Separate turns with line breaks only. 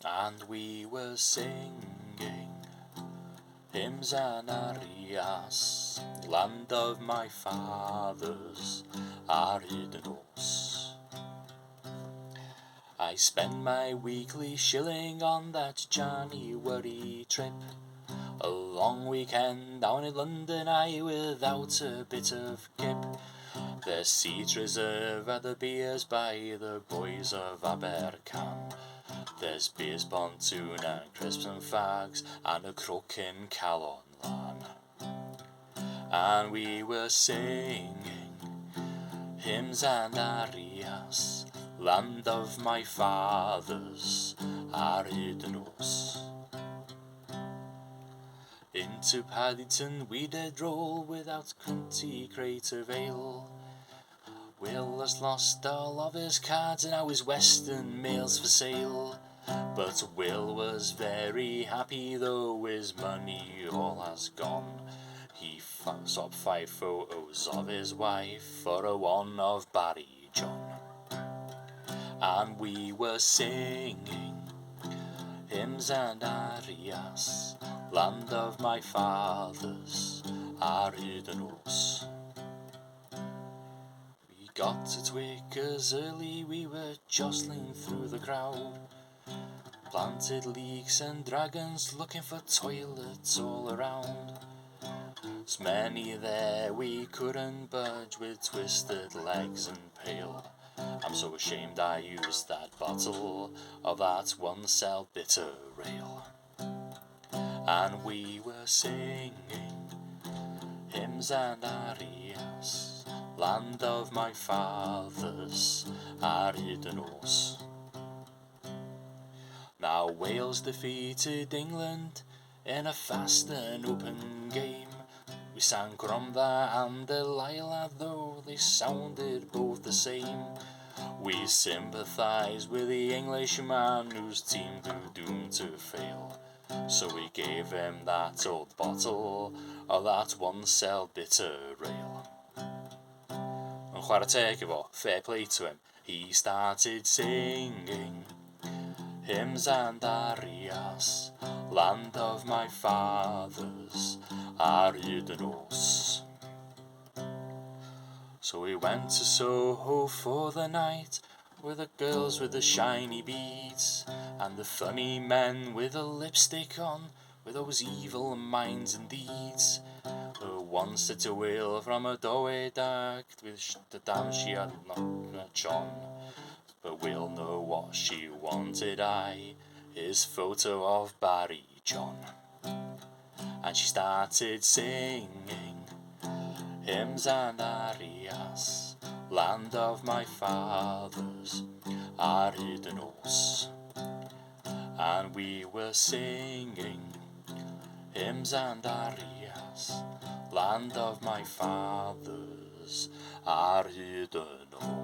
and we were singing hymns and arias, land of my fathers, Aridanos. I spent my weekly shilling on that January trip, a long weekend down in London, without a bit of kip. There's seat reserved at the beers by the boys of Abercan. There's beers, pontoon and crisps and fags, and a crook in Calon Lan. And we were singing hymns and arias, land of my fathers, Aridanos. Into Paddington we did roll without cunty crate of ale. Will has lost all of his cards and now his Western mail's for sale. But Will was very happy though his money all has gone. He swapped 5 photos of his wife for a one of Barry John. And we were singing hymns and arias, land of my fathers, Aridanos. We got to Twickers early, we were jostling through the crowd. Planted leeks and dragons looking for toilets all around. There's many there we couldn't budge with twisted legs and pale. I'm so ashamed I used that bottle of that one cell bitter ale. And we were singing hymns and arias, land of my fathers, Aridanos. Now Wales defeated England in a fast and open game. We sang Cromda and Delilah, though they sounded both the same. We sympathised with the Englishman whose team grew doomed to fail. So we gave him that old bottle of that one cell bitter ale. And chwarae teg efo, fair play to him, he started singing hymns and arias, land of my fathers, Aridanos. So we went to Soho for the night, with the girls with the shiny beads, and the funny men with the lipstick on, with those evil minds and deeds. One said to Will from a doorway dark, with the dance she had not much on. But Will know what she wanted, his photo of Barry John. And she started singing hymns and arias, land of my fathers, Aridanos. And we were singing hymns and arias, land of my fathers, Aridanos.